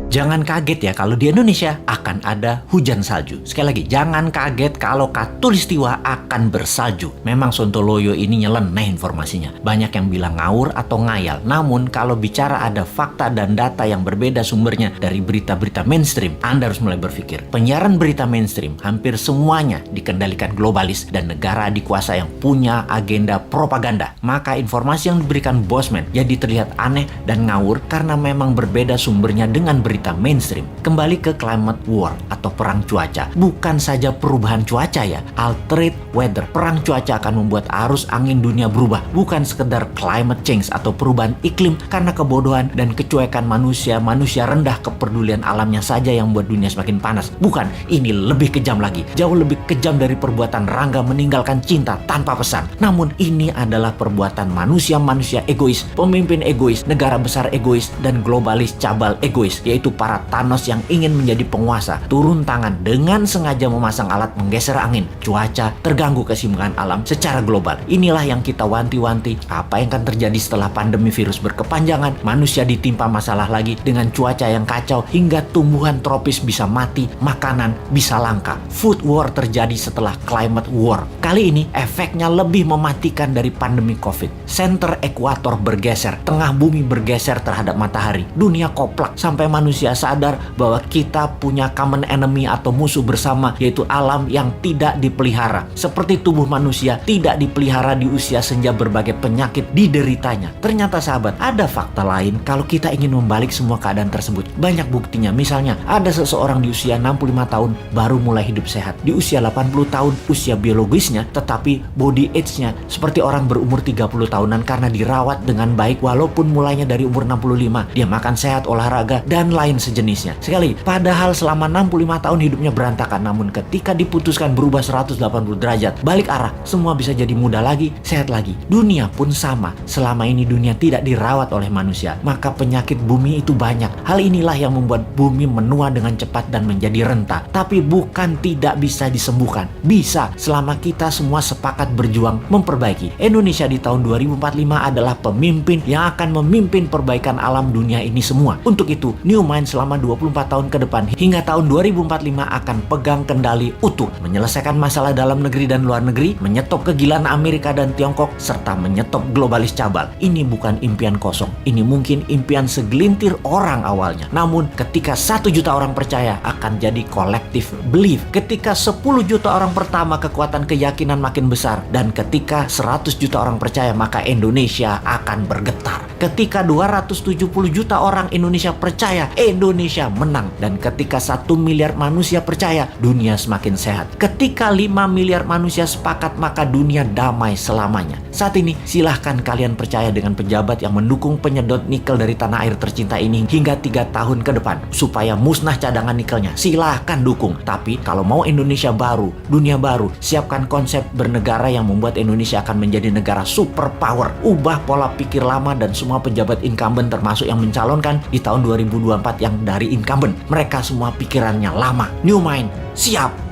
Jangan kaget ya kalau di Indonesia akan ada hujan salju. Sekali lagi, jangan kaget kalau Katulistiwa akan bersalju. Memang Sontoloyo ini nyeleneh informasinya. Banyak yang bilang ngawur atau ngayal. Namun kalau bicara ada fakta dan data yang berbeda sumbernya dari berita-berita mainstream, Anda harus mulai berpikir. Penyiaran berita mainstream hampir semuanya dikendalikan globalis dan negara adikuasa yang punya agenda propaganda. Maka informasi yang diberikan Bosman jadi terlihat aneh dan ngawur karena memang berbeda sumbernya dengan berita mainstream. Kembali ke climate war atau perang cuaca. Bukan saja perubahan cuaca ya, altered weather. Perang cuaca akan membuat arus angin dunia berubah. Bukan sekedar climate change atau perubahan iklim karena kebodohan dan kecuekan manusia rendah kepedulian alamnya saja yang membuat dunia semakin panas. Bukan, ini lebih kejam lagi. Jauh lebih kejam dari perbuatan Rangga meninggalkan cinta tanpa pesan. Namun ini adalah perbuatan manusia egois, pemimpin egois, negara besar egois, dan globalis cabal egois, yaitu para Thanos yang ingin menjadi penguasa, turun tangan dengan sengaja memasang alat menggeser angin, cuaca, terganggu keseimbangan alam secara global. Inilah yang kita wanti-wanti apa yang akan terjadi setelah pandemi virus berkepanjangan, manusia ditimpa masalah lagi dengan cuaca yang kacau hingga tumbuhan tropis bisa mati, makanan bisa langka. Food war terjadi setelah climate war. Kali ini efeknya lebih mematikan dari pandemi COVID. Center ekuator bergeser, tengah bumi bergeser terhadap matahari. Dunia koplak sampai manusia sadar bahwa kita punya common enemy atau musuh bersama, yaitu alam yang tidak dipelihara. Seperti tubuh manusia tidak dipelihara di usia senja, berbagai penyakit dideritanya. Ternyata sahabat, ada fakta lain kalau kita ingin membalik semua keadaan tersebut. Banyak buktinya. Misalnya, ada seseorang di usia 65 tahun baru mulai hidup sehat. Di usia 80 tahun usia biologisnya, tetapi body age-nya seperti orang berumur 30 tahunan karena dirawat dengan baik walaupun mulainya dari umur 65. Dia makan sehat, olahraga, dan lain sejenisnya. Sekali, padahal selama 65 tahun hidupnya berantakan, namun ketika diputuskan berubah 180 derajat, balik arah, semua bisa jadi muda lagi, sehat lagi. Dunia pun sama. Selama ini dunia tidak dirawat oleh manusia, maka penyakit bumi itu banyak. Hal inilah yang membuat bumi menua dengan cepat dan menjadi renta. Tapi bukan tidak bisa disembuhkan. Bisa, selama kita semua sepakat berjuang memperbaiki. Indonesia di tahun 2045 adalah pemimpin yang akan memimpin perbaikan alam dunia ini semua. Untuk itu, New Mind selama 24 tahun ke depan hingga tahun 2045 akan pegang kendali utuh, menyelesaikan masalah dalam negeri dan luar negeri, menyetop kegilaan Amerika dan Tiongkok, serta menyetop globalis cabal. Ini bukan impian kosong, ini mungkin impian segelintir orang awalnya. Namun ketika 1 juta orang percaya, akan jadi collective belief. Ketika 10 juta orang pertama, kekuatan keyakinan makin besar, dan ketika 100 juta orang percaya, maka Indonesia akan bergetar. Ketika 270 juta orang Indonesia percaya, Indonesia menang. Dan ketika 1 miliar manusia percaya, dunia semakin sehat. Ketika 5 miliar manusia sepakat, maka dunia damai selamanya. Saat ini silahkan kalian percaya dengan pejabat yang mendukung penyedot nikel dari tanah air tercinta ini hingga 3 tahun ke depan supaya musnah cadangan nikelnya. Silahkan dukung. Tapi kalau mau Indonesia baru, dunia baru, siapkan konsep bernegara yang membuat Indonesia akan menjadi negara superpower. Ubah pola pikir lama dan semua pejabat incumbent termasuk yang mencalonkan di tahun 2024 yang dari incumbent. Mereka semua pikirannya lama. New Mind, siap!